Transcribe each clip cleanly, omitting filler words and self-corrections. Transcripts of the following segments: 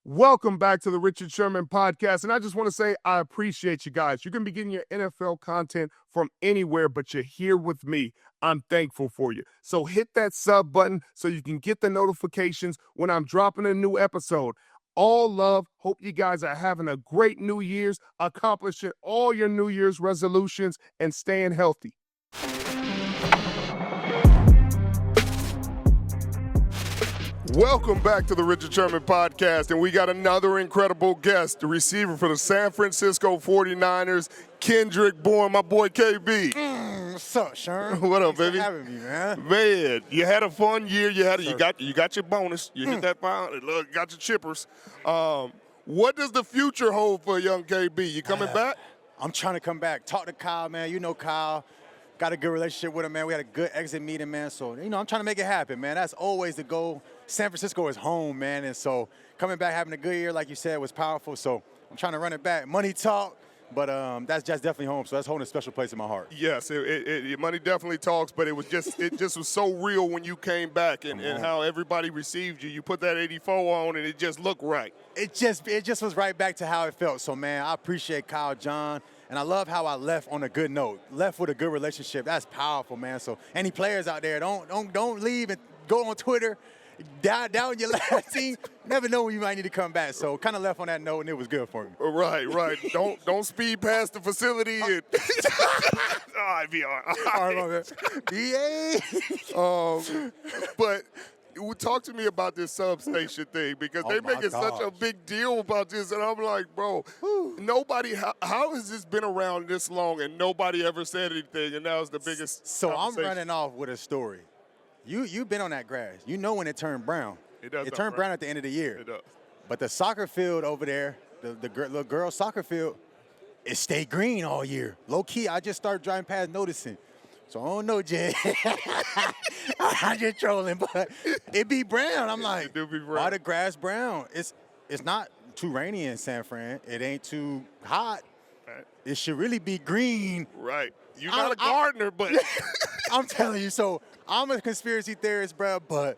Welcome back to the Richard Sherman podcast. And I just want to say I appreciate you guys. You can be getting your NFL content from anywhere, but you're here with me. I'm thankful for you. So hit that sub button so you can get the notifications when I'm dropping a new episode. All love. Hope you guys are having a great New Year's, accomplishing all your New Year's resolutions, and staying healthy. Welcome back to the Richard Sherman podcast, and we got another incredible guest, the receiver for the San Francisco 49ers, Kendrick Bourne, my boy KB. What's up, Sherm? What up, Thanks baby? for having me, man. Man, you had a fun year. You got your bonus. You hit that pound. Look, got your chippers. What does the future hold for young KB? You coming back? I'm trying to come back. Talk to Kyle, man. You know Kyle. Got a good relationship with him, man. We had a good exit meeting, man. So, I'm trying to make it happen, man. That's always the goal. San Francisco is home, man. And so coming back, having a good year, like you said, was powerful. So I'm trying to run it back. Money talk, but that's just definitely home. So that's holding a special place in my heart. Yes, money definitely talks, but it just was so real when you came back and how everybody received you. You put that 84 on and it just looked right. It just was right back to how it felt. So, man, I appreciate Kyle John. And I love how I left on a good note, left with a good relationship. That's powerful, man. So any players out there, don't leave and go on Twitter, down your last team. Never know when you might need to come back. So kind of left on that note, and it was good for me. Right. Don't speed past the facility. And all right, be all right. But talk to me about this substation thing, because they make it such a big deal about this, and I'm like, bro, nobody. How has this been around this long and nobody ever said anything, and now it's the biggest? So I'm running off with a story. You've been on that grass. You know when it turned brown. It turned brown at the end of the year. It does. But the soccer field over there, the little girls' soccer field, it stayed green all year. Low key, I just started driving past noticing. So I don't know, Jay. I'm just trolling, but it be brown. I'm like, it do be brown. Why the grass brown? It's not too rainy in San Fran. It ain't too hot. Right. It should really be green. Right. You're not a gardener, but I'm telling you. So I'm a conspiracy theorist, bro, but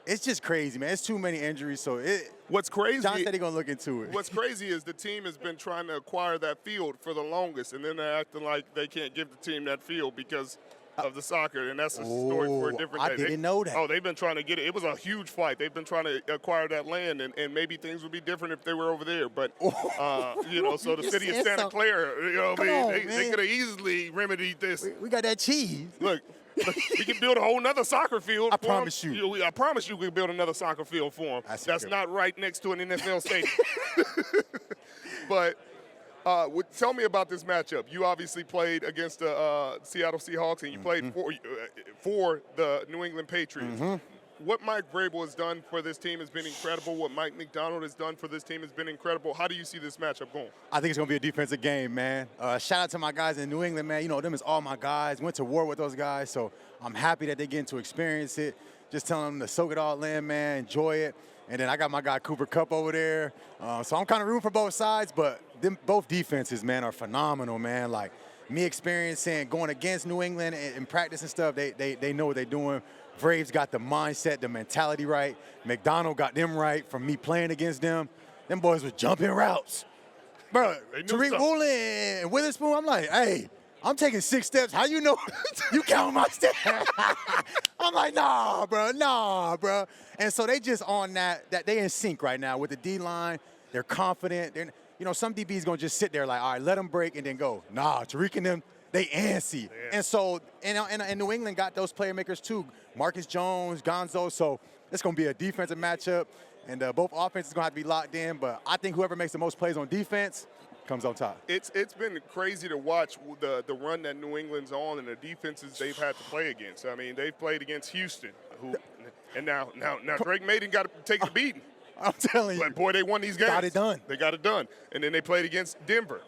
it's just crazy, man. It's too many injuries. So what's crazy? John said he's gonna look into it. What's crazy is the team has been trying to acquire that field for the longest, and then they're acting like they can't give the team that field because of the soccer, and that's a story for a different day. I didn't know that. Oh, they've been trying to get it. It was a huge fight. They've been trying to acquire that land, and maybe things would be different if they were over there. But, so the city of Santa Clara, they could have easily remedied this. We got that cheese. Look, we can build a whole nother soccer field. I promise you. I promise you we can build another soccer field for them. That's not right next to an NFL stadium. But tell me about this matchup. You obviously played against the Seattle Seahawks, and you played for the New England Patriots. Mm-hmm. What Mike Vrabel has done for this team has been incredible. What Mike McDonald has done for this team has been incredible. How do you see this matchup going? I think it's going to be a defensive game, man. Shout out to my guys in New England, man. Them is all my guys. Went to war with those guys, so I'm happy that they getting to experience it. Just telling them to soak it all in, man, enjoy it. And then I got my guy Cooper Kupp over there. So I'm kind of rooting for both sides, but both defenses, man, are phenomenal, man. Like, me experiencing going against New England in practice and stuff, they know what they're doing. Braves got the mindset, the mentality right. McDonald got them right from me playing against them. Them boys were jumping routes. Bro, Tariq Woolen and Witherspoon, I'm like, hey, I'm taking 6 steps. How you know you count my steps? I'm like, nah, bro. And so they just on that they in sync right now with the D-line. They're confident. Some DBs going to just sit there like, all right, let them break and then go. Nah, Tariq and them, they antsy. Yeah. And so, and New England got those playmakers too. Marcus Jones, Gonzo. So it's going to be a defensive matchup. And both offenses going to have to be locked in. But I think whoever makes the most plays on defense comes on top. It's been crazy to watch the run that New England's on and the defenses they've had to play against. I mean, they've played against Houston, and now Drake Maiden got to take the beating. I'm telling you. But boy, they won these games. Got it done. They got it done. And then they played against Denver.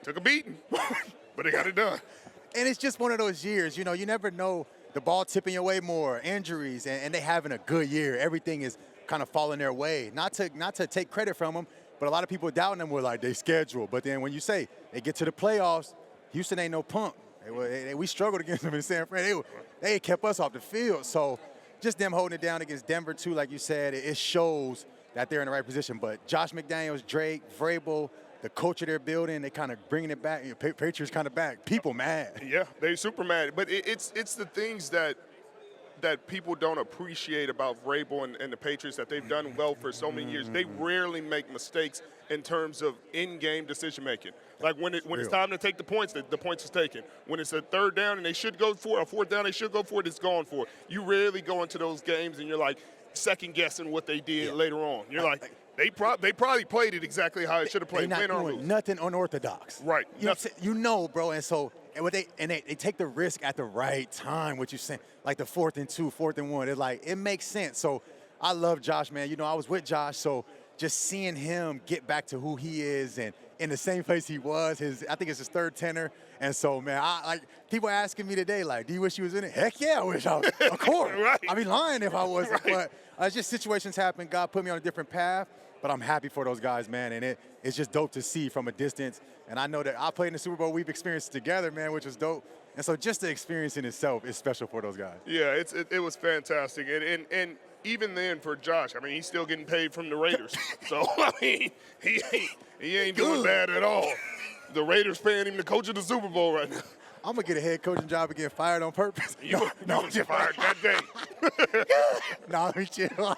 Took a beating, but they got it done. And it's just one of those years, you never know, the ball tipping your way more, injuries, and they having a good year. Everything is kind of falling their way. Not to take credit from them, but a lot of people doubting them were like, they schedule. But then when you say they get to the playoffs, Houston ain't no punk. We struggled against them in San Fran. They kept us off the field. So just them holding it down against Denver, too, like you said, it shows that they're in the right position. But Josh McDaniels, Drake, Vrabel, the culture they're building, they kind of bringing it back. Patriots kind of back. People mad. Yeah, they super mad. But it's the things that people don't appreciate about Vrabel and the Patriots that they've done well for so many years. They rarely make mistakes in terms of in-game decision-making. Like when it's time to take the points is taken. When it's a third down and they should go for it, a fourth down they should go for it, it's gone for it. You rarely go into those games and you're like second-guessing what they did later on. You're like, they probably played it exactly how it should have played, win or lose. Nothing unorthodox. Right. You know, bro, and so they take the risk at the right time, what you're saying, like the 4th and 2, 4th and 1. It's like, it makes sense. So I love Josh, man. You know, I was with Josh, so just seeing him get back to who he is and in the same place he was, I think it's his third tenor. And so, man, people asking me today, like, do you wish you was in it? Heck yeah, I wish I was. Of course. Right. I'd be lying if I wasn't. Right. But just situations happen. God put me on a different path. But I'm happy for those guys, man, and it's just dope to see from a distance. And I know that I played in the Super Bowl. We've experienced it together, man, which was dope. And so just the experience in itself is special for those guys. Yeah, it was fantastic. And even then for Josh, I mean, he's still getting paid from the Raiders. So, I mean, he ain't doing bad at all. The Raiders paying him to coach of the Super Bowl right now. I'm going to get a head coaching job and get fired on purpose. No, get fired that day. No, let me chill.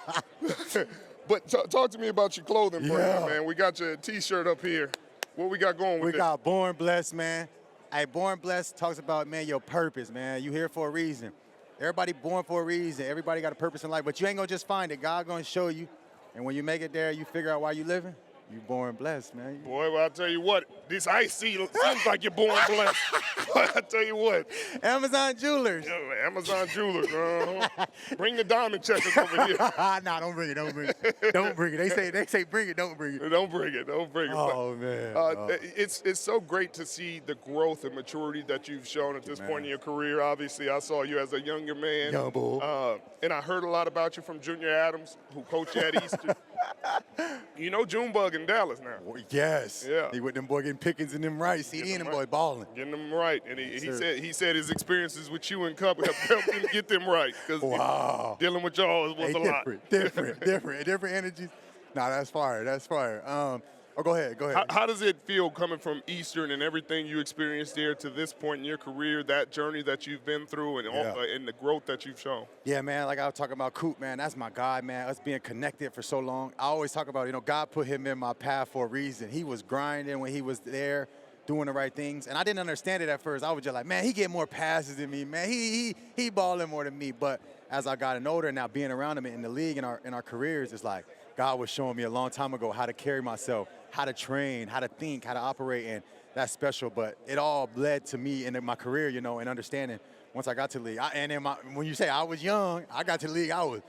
But talk to me about your clothing brand, man. We got your T-shirt up here. What we got going with it? We got Born Blessed, man. Hey, Born Blessed talks about, man, your purpose, man. You here for a reason. Everybody born for a reason. Everybody got a purpose in life. But you ain't going to just find it. God going to show you. And when you make it there, you figure out why you living. You born blessed, man. Boy, well, I'll tell you what, this ice seems like you're born blessed. But I tell you what. Amazon Jewelers. Yeah, Amazon Jewelers. Bring the diamond checkers over here. Nah, don't bring it. Don't bring it. Don't bring it. They say bring it. Don't bring it. Don't bring it. Don't bring it. Oh, man. It's so great to see the growth and maturity that you've shown at this point in your career. Obviously, I saw you as a younger man. Young bull. And I heard a lot about you from Junior Adams, who coached you at Eastern. You know Junebug in Dallas now. Yes. Yeah. He with them boy getting pickings and them rights. He and them boy balling. Getting them right. And he said his experiences with you and Cup helped him get them right. Because dealing with y'all was a lot. Different energies. Nah, that's fire. That's fire. Go ahead. How does it feel coming from Eastern and everything you experienced there to this point in your career, that journey that you've been through and the growth that you've shown? Yeah, man, like I was talking about Coop, man, that's my guy, man, us being connected for so long. I always talk about, God put him in my path for a reason. He was grinding when he was there, doing the right things. And I didn't understand it at first. I was just like, man, he get more passes than me, man. He balling more than me. But as I got older and now being around him in the league and our careers, it's like God was showing me a long time ago how to carry myself, how to train, how to think, how to operate, and that's special. But it all led to me in my career, and understanding once I got to the league. When you say I was young, I got to the league, I was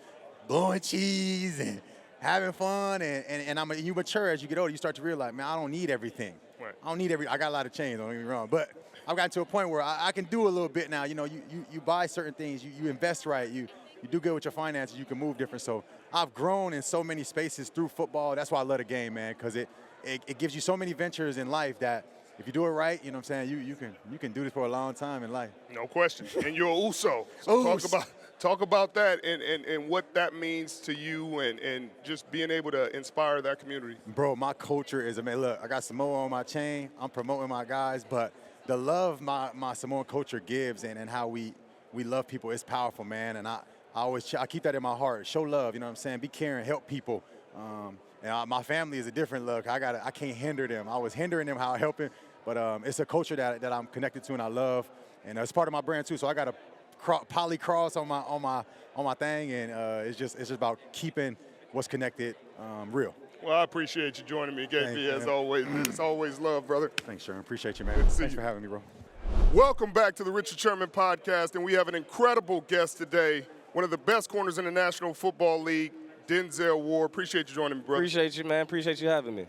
blowing cheese and having fun, and you mature as you get older, you start to realize, man, I don't need everything. Right. I don't need I got a lot of chains, don't get me wrong, but I've gotten to a point where I can do a little bit now. You buy certain things, you invest right, you do good with your finances, you can move different. So I've grown in so many spaces through football. That's why I love the game, man, because it gives you so many ventures in life that if you do it right, you know what I'm saying, you can do this for a long time in life. No question. And you're a Uso. So talk about that and what that means to you and just being able to inspire that community. Bro, my culture is amazing. Look, I got Samoa on my chain. I'm promoting my guys, but the love my Samoan culture gives and how we love people is powerful, man. And I keep that in my heart. Show love, you know what I'm saying? Be caring, help people. And my family is a different look. I can't hinder them. I was hindering them how I help them, but it's a culture that I'm connected to and I love, and it's part of my brand too. So I got a poly cross on my thing, and it's just about keeping what's connected real. Well, I appreciate you joining me, KB, as always. It's always love, brother. Thanks, Sherman. Appreciate you, man. Thanks for having me, bro. Welcome back to the Richard Sherman podcast, and we have an incredible guest today, one of the best corners in the National Football League, Denzel Ward. Appreciate you joining me, brother. Appreciate you, man. Appreciate you having me.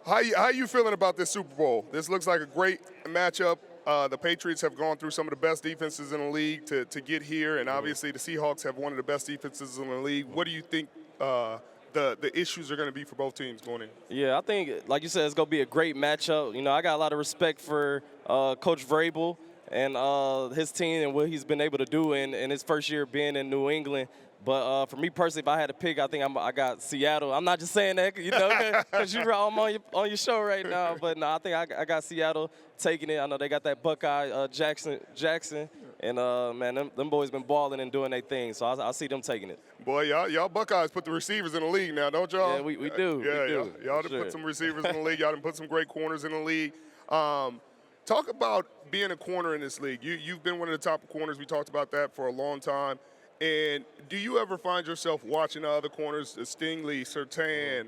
How you feeling about this Super Bowl? This looks like a great matchup. The Patriots have gone through some of the best defenses in the league to get here, and obviously the Seahawks have one of the best defenses in the league. What do you think the issues are going to be for both teams going in? Yeah, I think, like you said, it's going to be a great matchup. I got a lot of respect for Coach Vrabel and his team and what he's been able to do in his first year being in New England. But for me personally, if I had to pick, I think I got Seattle. I'm not just saying that, you know, because I'm on your show right now. But no, I think I got Seattle taking it. I know they got that Buckeye Jackson, and man, them boys been balling and doing their thing. So I see them taking it. Boy, y'all Buckeyes put the receivers in the league now, don't y'all? Yeah, we do. Y'all done put some receivers in the league. Y'all done put some great corners in the league. Talk about being a corner in this league. You've been one of the top corners. We talked about that for a long time. And do you ever find yourself watching other corners, Stingley, Surtain,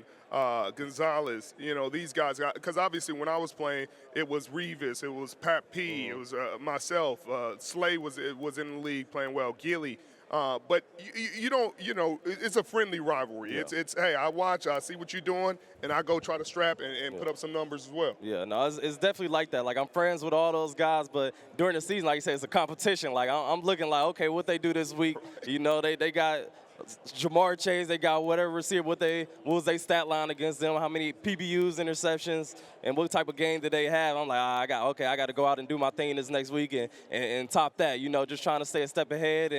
Gonzalez, you know, these guys? Because obviously when I was playing, it was Revis, it was Pat P, it was myself. Slay was in the league playing well, Gilly. But you don't, you know, it's a friendly rivalry. Yeah. It's hey, I watch, I see what you're doing, and I go try to strap and put up some numbers as well. Yeah, no, it's definitely like that. Like, I'm friends with all those guys, but during the season, like you said, it's a competition. Like, I'm looking like, okay, what they do this week? You know, they got Jamar Chase, they got whatever receiver, what was their stat line against them, how many PBUs, interceptions, and what type of game did they have. I'm like, I got to go out and do my thing this next week and top that, you know, just trying to stay a step ahead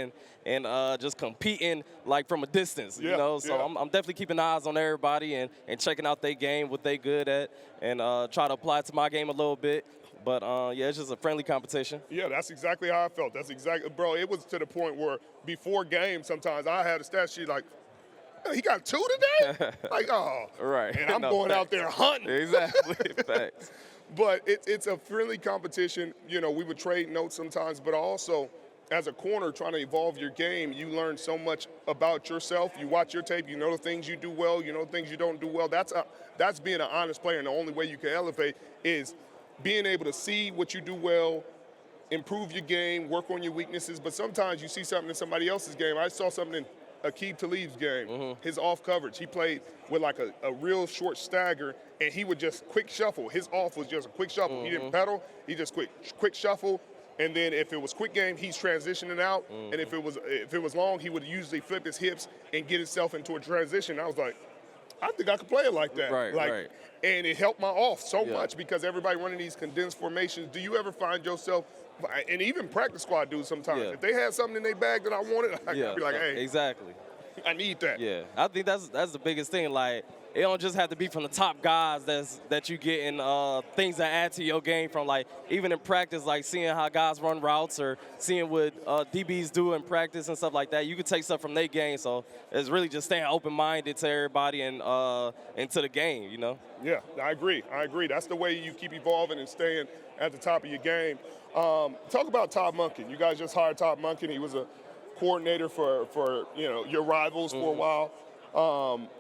and just competing like from a distance, you know. So I'm definitely keeping eyes on everybody and checking out their game, what they good at, and try to apply it to my game a little bit. But, yeah, it's just a friendly competition. Yeah, that's exactly how I felt. That's exactly, bro, it was to the point where before games sometimes I had a stat sheet like, he got 2 today? Like, oh. Right. And I'm going out there hunting. Exactly. Facts. But it's a friendly competition. You know, we would trade notes sometimes, but also as a corner trying to evolve your game, you learn so much about yourself. You watch your tape, you know the things you do well, you know the things you don't do well. That's being an honest player, and the only way you can elevate is being able to see what you do well, improve your game, work on your weaknesses. But sometimes you see something in somebody else's game. I saw something in Aqib Talib's game, his off coverage. He played with like a real short stagger, and he would just quick shuffle. His off was just a quick shuffle. He didn't pedal. He just quick shuffle. And then if it was quick game, he's transitioning out. And if it was long, he would usually flip his hips and get himself into a transition. I was like, I think I could play it like that. Right. And it helped my off so much because everybody running these condensed formations. Do you ever find yourself, and even practice squad dudes sometimes, if they had something in their bag that I wanted, I'd be like, hey. Exactly. I need that. Yeah, I think that's the biggest thing. Like, it don't just have to be from the top guys that you get in things that add to your game from, like, even in practice, like seeing how guys run routes or seeing what DBs do in practice and stuff like that. You can take stuff from their game. So it's really just staying open-minded to everybody and into the game, you know? Yeah, I agree. That's the way you keep evolving and staying at the top of your game. Talk about Todd Monken. You guys just hired Todd Monken. He was a coordinator for you know, your rivals for a while.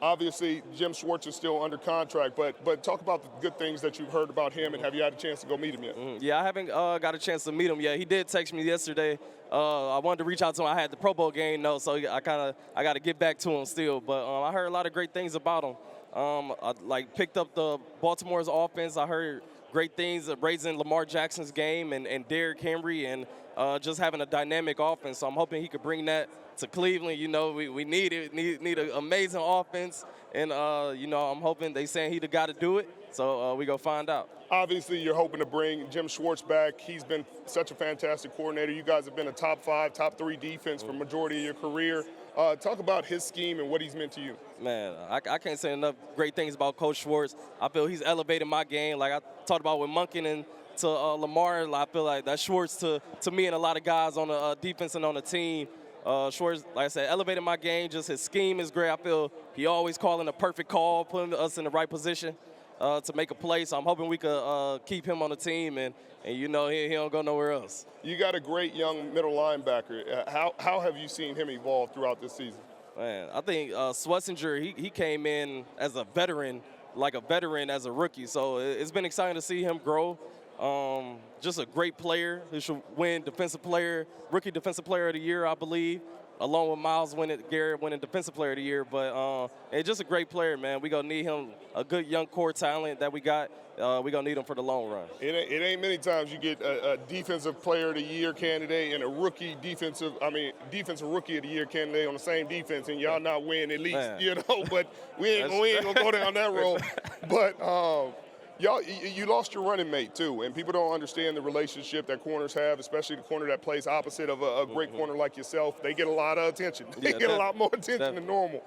Obviously, Jim Schwartz is still under contract, but talk about the good things that you've heard about him, and have you had a chance to go meet him yet? Yeah, I haven't got a chance to meet him yet. He did text me yesterday. I wanted to reach out to him. I had the Pro Bowl game, though, so I got to get back to him still. But I heard a lot of great things about him. I picked up the Baltimore's offense. I heard great things of raising Lamar Jackson's game and Derrick Henry and just having a dynamic offense. So I'm hoping he could bring that to Cleveland. You know, we need it. Need an amazing offense. And, you know, I'm hoping they saying he the guy to do it. So we go find out. Obviously, you're hoping to bring Jim Schwartz back. He's been such a fantastic coordinator. You guys have been a top 5, top 3 defense for majority of your career. Talk about his scheme and what he's meant to you. Man, I can't say enough great things about Coach Schwartz. I feel he's elevated my game. Like I talked about with Monken and to Lamar, I feel like that Schwartz to me and a lot of guys on the defense and on the team. Schwartz, like I said, elevated my game. Just his scheme is great. I feel he always calling a perfect call, putting us in the right position to make a play. So I'm hoping we could keep him on the team, and you know, he don't go nowhere else. You got a great young middle linebacker. How have you seen him evolve throughout this season? Man, I think Swessinger, he came in as a veteran, as a rookie. So it's been exciting to see him grow. Just a great player who should win rookie defensive player of the year, I believe, along with Miles Garrett winning defensive player of the year. But it's just a great player, man. We gonna need him, a good young core talent that we got. We gonna need him for the long run. It ain't many times you get a defensive player of the year candidate and a rookie defensive rookie of the year candidate on the same defense, and y'all not win at least, man. You know. But we ain't gonna go down that road. But You lost your running mate too, and people don't understand the relationship that corners have, especially the corner that plays opposite of a great corner like yourself. They get a lot of attention. They get a lot more attention than normal.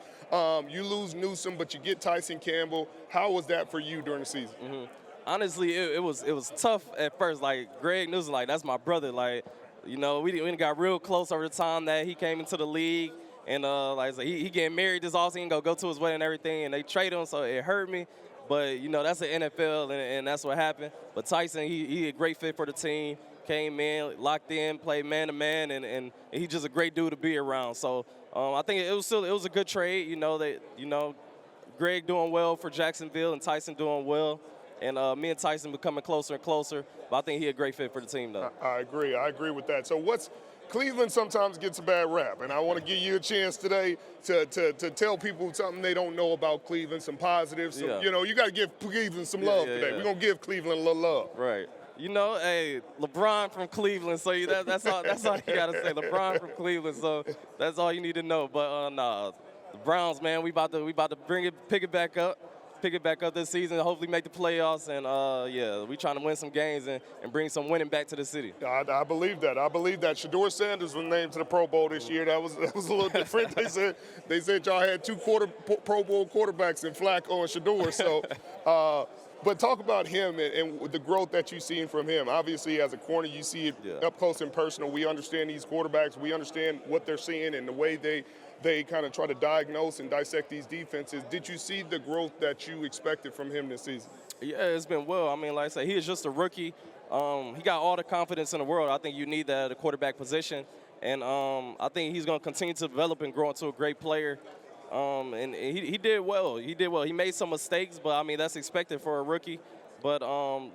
You lose Newsome, but you get Tyson Campbell. How was that for you during the season? Honestly, it was tough at first. Like Greg Newsome, like that's my brother. Like, you know, we got real close over the time that he came into the league. And like I said, he getting married this offseason, go to his wedding and everything, and they trade him, so it hurt me. But, you know, that's the NFL, and that's what happened. But Tyson, he a great fit for the team. Came in, locked in, played man-to-man, and he's just a great dude to be around. So I think it was a good trade. Greg doing well for Jacksonville and Tyson doing well. And me and Tyson becoming closer and closer. But I think he a great fit for the team, though. I agree. I agree with that. So Cleveland sometimes gets a bad rap, and I want to give you a chance today to tell people something they don't know about Cleveland, some positives. You know, you got to give Cleveland some love today. We're going to give Cleveland a little love. Right. You know, hey, LeBron from Cleveland, so that's all you got to say. LeBron from Cleveland, so that's all you need to know. But, nah, the Browns, man, we about to pick it back up this season, hopefully make the playoffs, and we trying to win some games and bring some winning back to the city. I believe that. Shedeur Sanders was named to the Pro Bowl this year. That was a little different. They said y'all had two Pro Bowl quarterbacks in Flacco and Shedeur. So, but talk about him and the growth that you've seen from him. Obviously, as a corner, you see it up close and personal. We understand these quarterbacks. We understand what they're seeing and the way they kind of try to diagnose and dissect these defenses. Did you see the growth that you expected from him this season? Yeah, it's been well. I mean, like I said, he is just a rookie. He got all the confidence in the world. I think you need that at the quarterback position. And I think he's going to continue to develop and grow into a great player. And he did well. He made some mistakes, but, I mean, that's expected for a rookie. But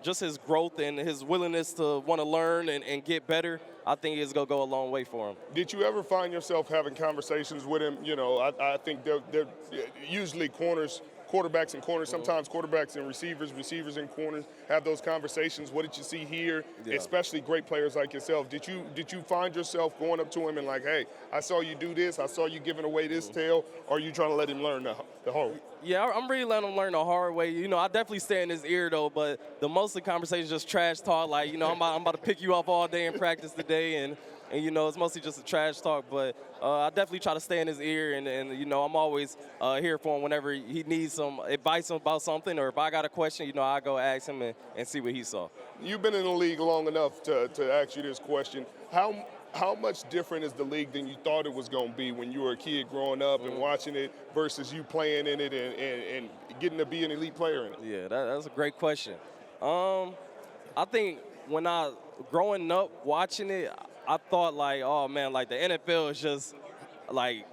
just his growth and his willingness to want to learn and get better, I think it's going to go a long way for him. Did you ever find yourself having conversations with him? You know, I think they're usually quarterbacks and corners, sometimes quarterbacks and receivers and corners have those conversations. What did you see here, especially great players like yourself? Did you find yourself going up to him and like, hey, I saw you do this, I saw you giving away this tail, or are you trying to let him learn the hard way? Yeah, I'm really letting him learn the hard way. You know, I definitely stay in his ear, though, but the most of the conversation is just trash talk. Like, you know, I'm about to pick you up all day in practice today, and you know, it's mostly just a trash talk. But I definitely try to stay in his ear, and you know, I'm always here for him whenever he needs some advice about something, or if I got a question, you know, I go ask him and see what he saw. You've been in the league long enough to ask you this question. How much different is the league than you thought it was going to be when you were a kid growing up and watching it versus you playing in it and getting to be an elite player in it? Yeah, that's a great question. I think when growing up watching it, I thought like, oh man, like the NFL is just like,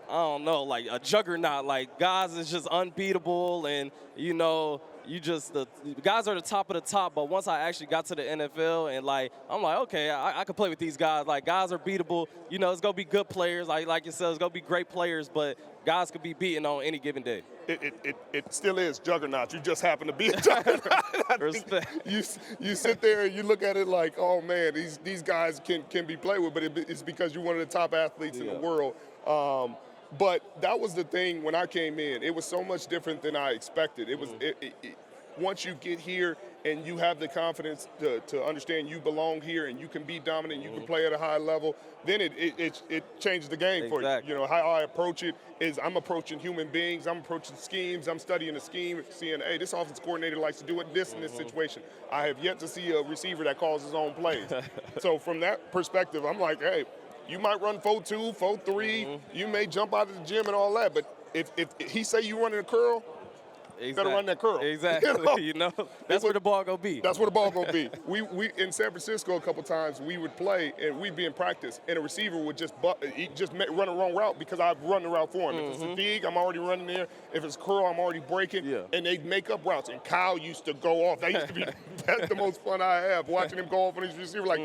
I don't know, like a juggernaut. Like guys is just unbeatable, and you know, the guys are the top of the top. But once I actually got to the NFL, and like I'm like, okay, I can play with these guys. Like guys are beatable. You know, it's gonna be good players. Like you said, it's gonna be great players, but guys could be beaten on any given day. It still is juggernaut. You just happen to be a juggernaut. Respect. You sit there and you look at it like, oh man, these guys can be played with, but it's because you're one of the top athletes in the world. But that was the thing when I came in. It was so much different than I expected. It was once you get here and you have the confidence to understand you belong here and you can be dominant, you can play at a high level, then it changes the game for you. You know, how I approach it is I'm approaching human beings, I'm approaching schemes, I'm studying the scheme, seeing, hey, this offense coordinator likes to do it this in this situation. I have yet to see a receiver that calls his own plays. So from that perspective, I'm like, hey, you might run 4-2, 4-3, you may jump out of the gym and all that, but if he say you running a curl, you better run that curl. Exactly. You know, that's where the ball gonna be. That's where the ball gonna be. We in San Francisco a couple times we would play and we'd be in practice and a receiver would just run a wrong route because I've run the route for him. If it's a dig, I'm already running there. If it's curl, I'm already breaking. Yeah. And they'd make up routes. And Kyle used to go off. That used to be that's the most fun I have, watching him go off on his receiver. Like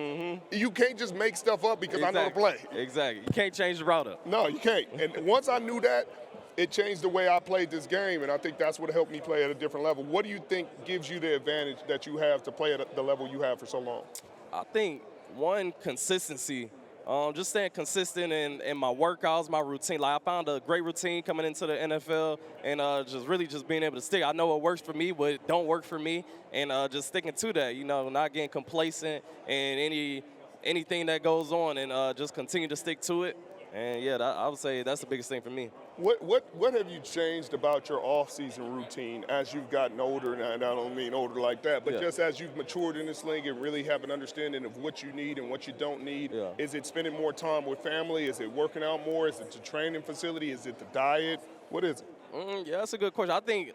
you can't just make stuff up because I know the play. Exactly. You can't change the route up. No, you can't. And once I knew that, it changed the way I played this game, and I think that's what helped me play at a different level. What do you think gives you the advantage that you have to play at the level you have for so long? I think, one, consistency. Just staying consistent in my workouts, my routine. Like I found a great routine coming into the NFL, and just being able to stick. I know what works for me, what don't work for me, and just sticking to that. Not getting complacent and anything that goes on, and just continue to stick to it. And yeah, I would say that's the biggest thing for me. What have you changed about your off-season routine as you've gotten older? And I don't mean older like that, but just as you've matured in this league and really have an understanding of what you need and what you don't need. Yeah. Is it spending more time with family? Is it working out more? Is it the training facility? Is it the diet? What is it? Yeah, that's a good question. I think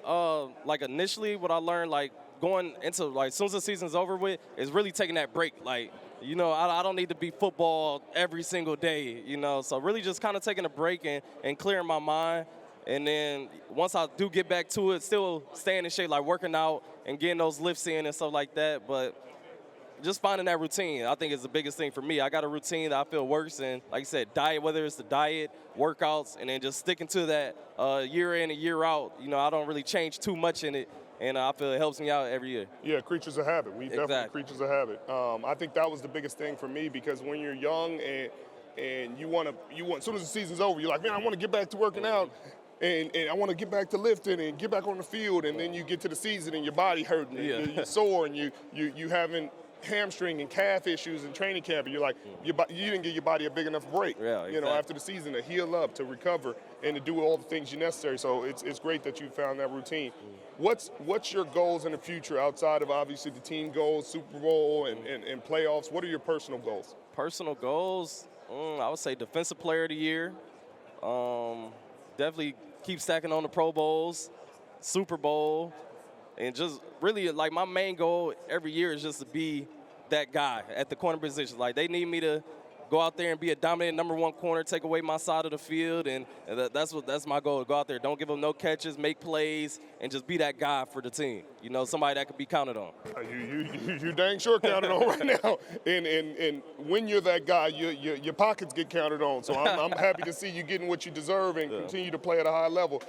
like initially what I learned, like going into like as soon as the season's over with, is really taking that break. Like, I don't need to be football every single day, So really just kind of taking a break and clearing my mind. And then once I do get back to it, still staying in shape, like working out and getting those lifts in and stuff like that. But just finding that routine, I think, is the biggest thing for me. I got a routine that I feel works. And like I said, diet, whether it's the diet, workouts, and then just sticking to that year in and year out. I don't really change too much in it. And I feel it helps me out every year. Yeah, creatures of habit. We definitely creatures of habit. I think that was the biggest thing for me, because when you're young and you want as soon as the season's over, you're like, man, I want to get back to working out, and I want to get back to lifting and get back on the field, and then you get to the season and your body hurting, and you're sore, and you having hamstring and calf issues in training camp, and you're like, you didn't give your body a big enough break, after the season to heal up, to recover, and to do all the things necessary. So it's great that you found that routine. What's your goals in the future outside of obviously the team goals, Super Bowl and playoffs? What are your personal goals? Personal goals, I would say Defensive Player of the Year. Definitely keep stacking on the Pro Bowls, Super Bowl, and just really like my main goal every year is just to be that guy at the corner position. Like they need me to go out there and be a dominant number one corner, take away my side of the field, and that's my goal. Go out there, don't give them no catches, make plays, and just be that guy for the team. Somebody that could be counted on. You dang sure counted on right now. And when you're that guy, your pockets get counted on. So I'm happy to see you getting what you deserve and continue to play at a high level.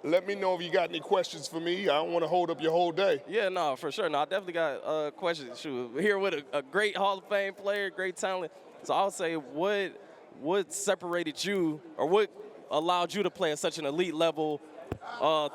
Let me know if you got any questions for me. I don't want to hold up your whole day. Yeah, no, for sure. No, I definitely got questions. Shoot, we're here with a great Hall of Fame player, great talent. So I'll say, what separated you, or what allowed you to play at such an elite level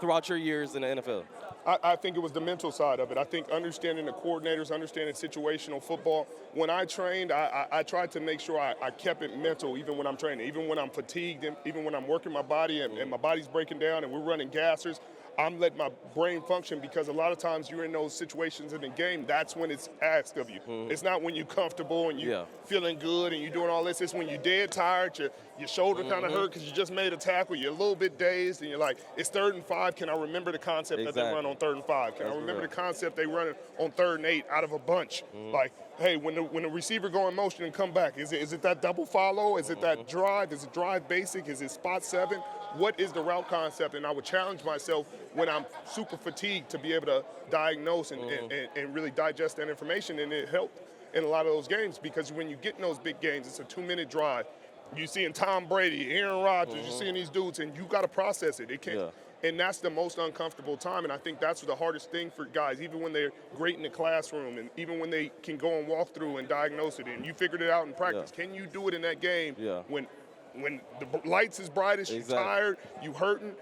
throughout your years in the NFL? I think it was the mental side of it. I think understanding the coordinators, understanding situational football. When I trained, I tried to make sure I kept it mental even when I'm training, even when I'm fatigued, and even when I'm working my body and my body's breaking down and we're running gassers. I'm letting my brain function, because a lot of times you're in those situations in the game, that's when it's asked of you. It's not when you're comfortable and you're feeling good and you're doing all this. It's when you're dead tired, your shoulder kind of hurt because you just made a tackle, you're a little bit dazed, and you're like, it's 3rd and 5. Can I remember the concept that they run on 3rd and 5? Can I remember the concept they run on 3rd and 8 out of a bunch? Like, hey, when the receiver go in motion and come back, is it that double follow? Is it that drive? Is it drive basic? Is it spot 7? What is the route concept? And I would challenge myself when I'm super fatigued to be able to diagnose and really digest that information. And it helped in a lot of those games, because when you get in those big games, it's a 2-minute drive. You're seeing Tom Brady, Aaron Rodgers, you're seeing these dudes, and you got to process it. It can't. And that's the most uncomfortable time, and I think that's the hardest thing for guys, even when they're great in the classroom and even when they can go and walk through and diagnose it, and you figured it out in practice. Can you do it in that game when the lights is brightest, you're tired, you hurting,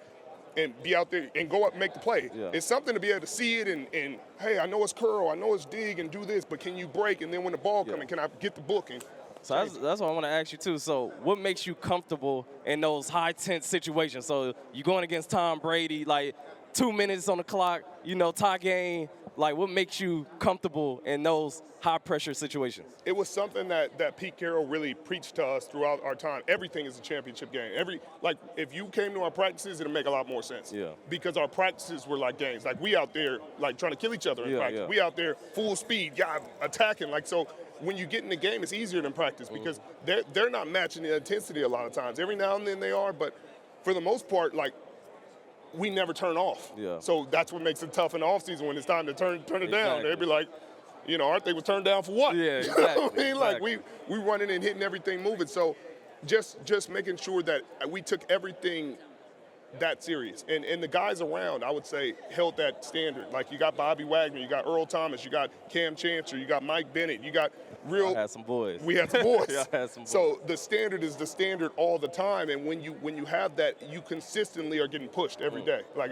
and be out there and go up and make the play? It's something to be able to see it and hey, I know it's curl, I know it's dig and do this, but can you break? And then when the ball comes, can I get the book? And so that's what I want to ask you, too. So what makes you comfortable in those high-tense situations? So you're going against Tom Brady, like 2 minutes on the clock, tie game. Like, what makes you comfortable in those high-pressure situations? It was something that Pete Carroll really preached to us throughout our time. Everything is a championship game. If you came to our practices, it'll make a lot more sense. Because our practices were like games. Like, we out there, like, trying to kill each other in practice. We out there full speed, attacking. Like, so when you get in the game, it's easier than practice, because they're not matching the intensity a lot of times. Every now and then they are, but for the most part, like, we never turn off. So that's what makes it tough in the offseason when it's time to turn it down. They'd be like, our thing was turned down for what? Exactly. Like we running and hitting everything moving. So just making sure that we took everything that serious. And the guys around, I would say, held that standard. Like, you got Bobby Wagner, you got Earl Thomas, you got Cam Chancellor, you got Mike Bennett, you got real. I had some boys. We had some boys. Yeah, I had some boys. So the standard is the standard all the time. And when you have that, you consistently are getting pushed every day. Like,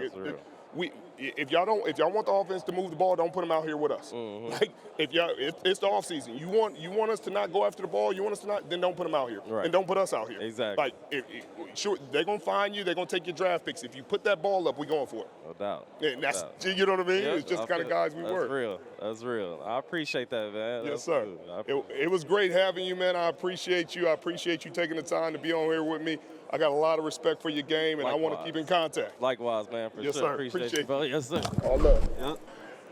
if y'all want the offense to move the ball, don't put them out here with us. Mm-hmm. Like, it's the offseason. You want us to not go after the ball, you want us to not, then don't put them out here. Right. And don't put us out here. Exactly. Like, sure, they're going to find you, they're going to take your draft picks. If you put that ball up, we're going for it. No doubt. And that's, no doubt. you know what I mean? Yep, It's just the kind of guys we were. That's real. That's real. I appreciate that, man. Yes, That's sir. It was great having you, man. I appreciate you. I appreciate you taking the time to be on here with me. I got a lot of respect for your game, and Likewise. I want to keep in contact. Likewise, man. For Yes, sure. sir. Appreciate you, bro. Yes, sir. All love. Yep.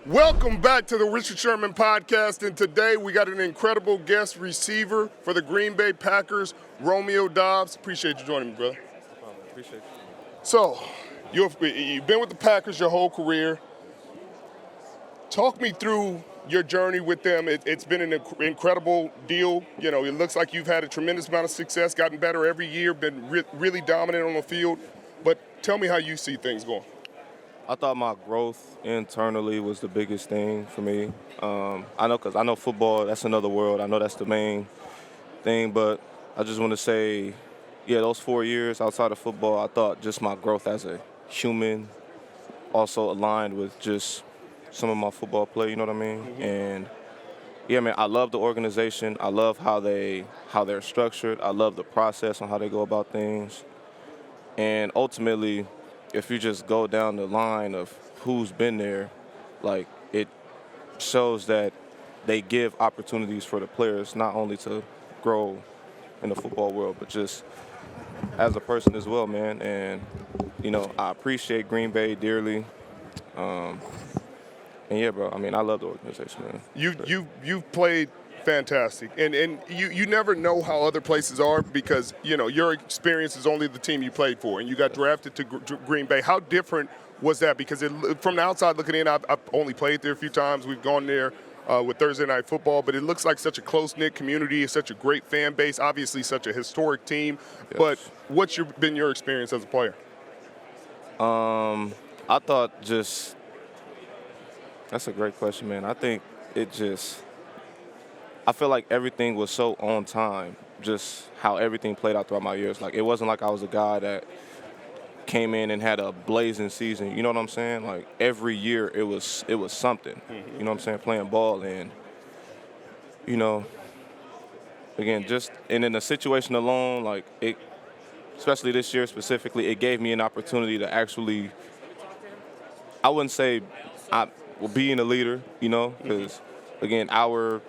Welcome back to the Richard Sherman podcast, and today we got an incredible guest receiver for the Green Bay Packers, Romeo Doubs. Appreciate you joining me, brother. Appreciate you. So, you've been with the Packers your whole career. Talk me through your journey with them. It's been an incredible deal. You know, it looks like you've had a tremendous amount of success, gotten better every year, been really dominant on the field. But tell me how you see things going. I thought my growth internally was the biggest thing for me. I know football, that's another world. I know that's the main thing, but I just want to say, yeah, those 4 years outside of football, I thought just my growth as a human also aligned with just some of my football play, you know what I mean? Mm-hmm. And yeah, man, I love the organization. I love how they're structured. I love the process on how they go about things. And ultimately, if you just go down the line of who's been there, like, it shows that they give opportunities for the players not only to grow in the football world, but just as a person as well, man. And, you know, I appreciate Green Bay dearly. And yeah, bro, I mean, I love the organization, man. You've played fantastic, and you never know how other places are because, you know, your experience is only the team you played for, and you got drafted to Green Bay. How different was that? Because from the outside looking in, I've only played there a few times. We've gone there with Thursday Night Football, but it looks like such a close-knit community, such a great fan base, obviously such a historic team. Yes. But what's been your experience as a player? I thought just – that's a great question, man. I think I feel like everything was so on time, just how everything played out throughout my years. Like, it wasn't like I was a guy that came in and had a blazing season. You know what I'm saying? Like, every year it was something. Mm-hmm. You know what I'm saying? Playing ball and, you know, again, and in the situation alone, like, it, especially this year specifically, it gave me an opportunity to actually, I wouldn't say being a leader, you know, because, again, our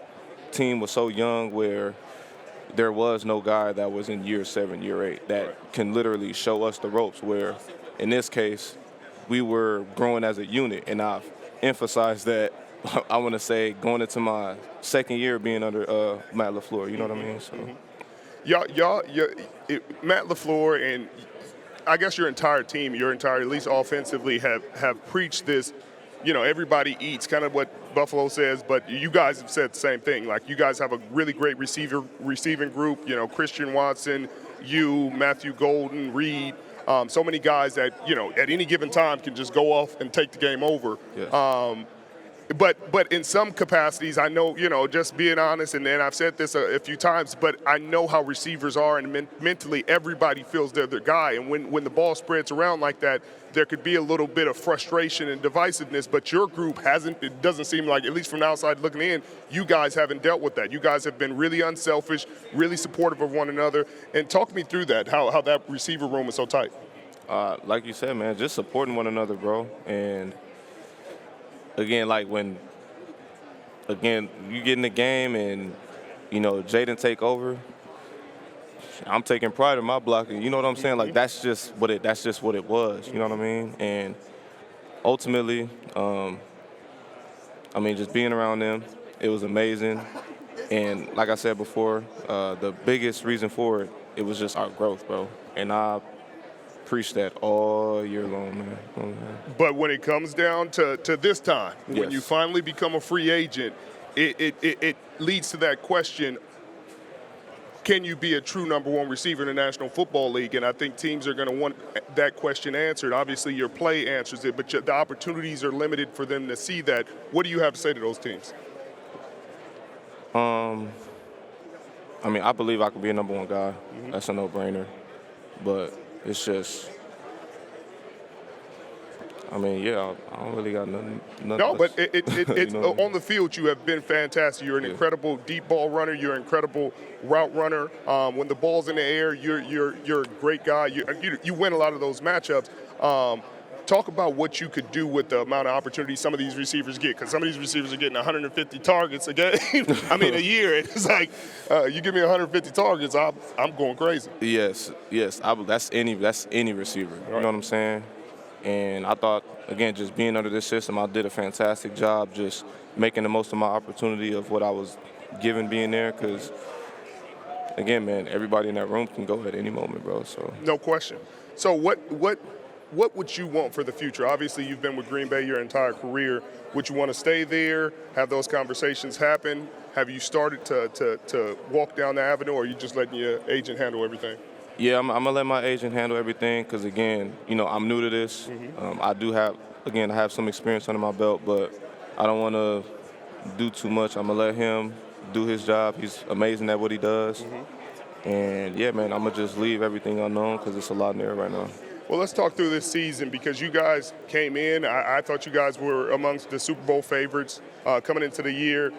team was so young where there was no guy that was in year 7, year 8 that can literally show us the ropes, where in this case we were growing as a unit. And I've emphasized that, I want to say, going into my second year being under Matt LaFleur, you know what I mean? So, Matt LaFleur and I guess your entire team, at least offensively, have preached this. You know, everybody eats, kind of what Buffalo says, but you guys have said the same thing. Like, you guys have a really great receiving group. You know, Christian Watson, Matthew Golden, Reed, so many guys that, you know, at any given time can just go off and take the game over. yes. But in some capacities, I know, you know, just being honest, and I've said this a few times, but I know how receivers are, and mentally everybody feels they're the guy. And when the ball spreads around like that, there could be a little bit of frustration and divisiveness, but your group hasn't. It doesn't seem like, at least from the outside looking in, you guys haven't dealt with that. You guys have been really unselfish, really supportive of one another. And talk me through that, how that receiver room is so tight. Like you said, man, just supporting one another, bro. And again, like you get in the game and, you know, Jaden take over, I'm taking pride in my blocking. You know what I'm saying? Like, that's just what it was. You know what I mean? And ultimately, I mean, just being around them, it was amazing. And like I said before, the biggest reason for it was just our growth, bro. And I preach that all year long, man. But when it comes down to this time, when Yes. you finally become a free agent, it leads to that question, can you be a true number one receiver in the National Football League? And I think teams are going to want that question answered. Obviously, your play answers it, but the opportunities are limited for them to see that. What do you have to say to those teams? I mean, I believe I could be a number one guy. Mm-hmm. That's a no-brainer. But it's just, I mean, yeah, I don't really got nothing. No, but it's you know? On the field, you have been fantastic. You're an incredible deep ball runner. You're an incredible route runner. When the ball's in the air, you're a great guy. You win a lot of those matchups. Talk about what you could do with the amount of opportunities some of these receivers get, because some of these receivers are getting 150 targets a game. I mean, a year. It's like you give me 150 targets, I'm going crazy. Yes. That's any receiver. You know what I'm saying? And I thought, again, just being under this system, I did a fantastic job just making the most of my opportunity of what I was given being there, because, again, man, everybody in that room can go at any moment, bro. So no question. So what would you want for the future? Obviously, you've been with Green Bay your entire career. Would you want to stay there, have those conversations happen? Have you started to walk down the avenue, or are you just letting your agent handle everything? Yeah, I'm going to let my agent handle everything because, again, you know, I'm new to this. Mm-hmm. I have some experience under my belt, but I don't want to do too much. I'm going to let him do his job. He's amazing at what he does. Mm-hmm. And, yeah, man, I'm going to just leave everything unknown because it's a lot in there right now. Well, let's talk through this season because you guys came in. I thought you guys were amongst the Super Bowl favorites coming into the year.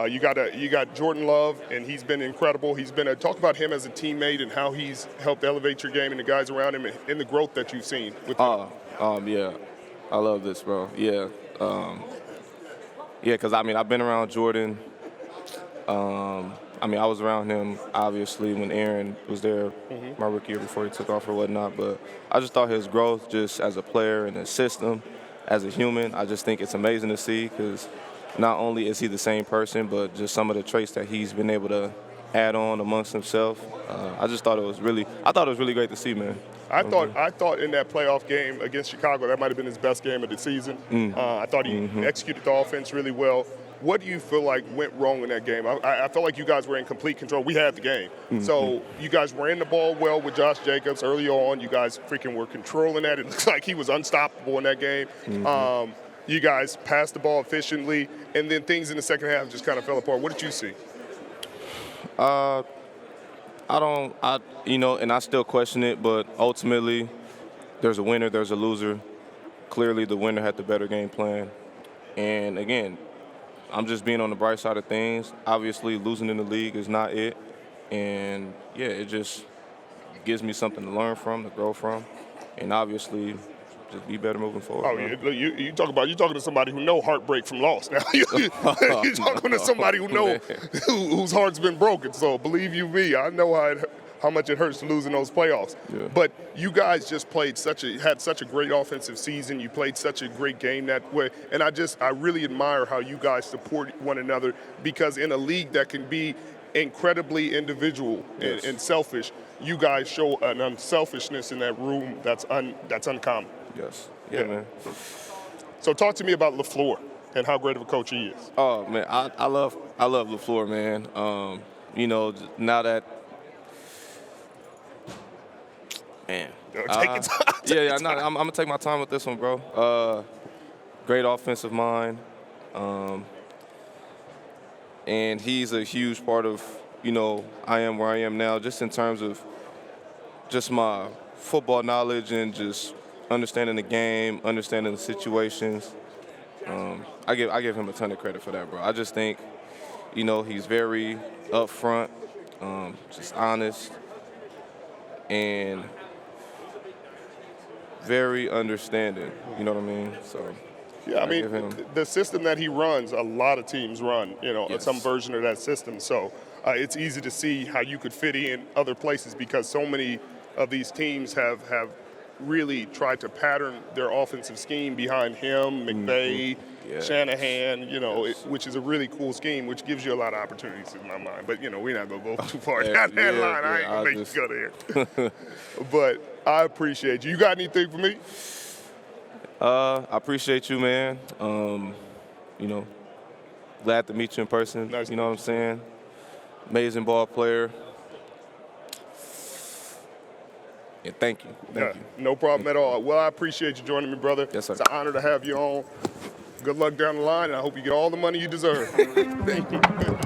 You got Jordan Love, and he's been incredible. Talk about him as a teammate and how he's helped elevate your game and the guys around him and the growth that you've seen with him. Yeah, I love this, bro. Yeah, because I've been around Jordan. I was around him, obviously, when Aaron was there, mm-hmm. my rookie year before he took off or whatnot. But I just thought his growth just as a player and a system, as a human, I just think it's amazing to see because not only is he the same person, but just some of the traits that he's been able to add on amongst himself. I thought it was really great to see, man. I thought in that playoff game against Chicago, that might have been his best game of the season. Mm-hmm. I thought he mm-hmm. executed the offense really well. What do you feel like went wrong in that game? I felt like you guys were in complete control. We had the game. Mm-hmm. So you guys were in the ball well with Josh Jacobs early on. You guys freaking were controlling that. It looks like he was unstoppable in that game. Mm-hmm. You guys passed the ball efficiently, and then things in the second half just kind of fell apart. What did you see? And I still question it, but ultimately there's a winner, there's a loser. Clearly the winner had the better game plan. And again, I'm just being on the bright side of things. Obviously, losing in the league is not it. And, yeah, it just gives me something to learn from, to grow from, and obviously just be better moving forward. Oh, yeah. You talking to somebody who know heartbreak from loss. Now, you're talking to somebody who know whose heart's been broken. So, believe you me, I know how much it hurts to lose in those playoffs. Yeah. But you guys just had such a great offensive season. You played such a great game that way. And I really admire how you guys support one another, because in a league that can be incredibly individual yes. and selfish, you guys show an unselfishness in that room that's uncommon. Yes. Yeah, man. So talk to me about LaFleur and how great of a coach he is. Oh, man, I love LaFleur, man. Now that man. Take your time. I'm going to take my time with this one, bro. Great offensive mind. And he's a huge part of, I am where I am now, just in terms of just my football knowledge and just understanding the game, understanding the situations. I give him a ton of credit for that, bro. I just think, he's very upfront, just honest, and very understanding. You know what I mean? So. Yeah, I mean, the system that he runs, a lot of teams run, yes. some version of that system. So it's easy to see how you could fit in other places, because so many of these teams have really tried to pattern their offensive scheme behind him, McVay, mm-hmm. Shanahan, which is a really cool scheme, which gives you a lot of opportunities in my mind. But, we're not going to go too far down that line. I ain't going to make you go there. But I appreciate you. You got anything for me? I appreciate you, man. Glad to meet you in person. Nice. You know what I'm saying? Amazing ball player. And thank you. Thank you. No problem at all. Well, I appreciate you joining me, brother. Yes, sir. It's an honor to have you on. Good luck down the line, and I hope you get all the money you deserve. Thank you.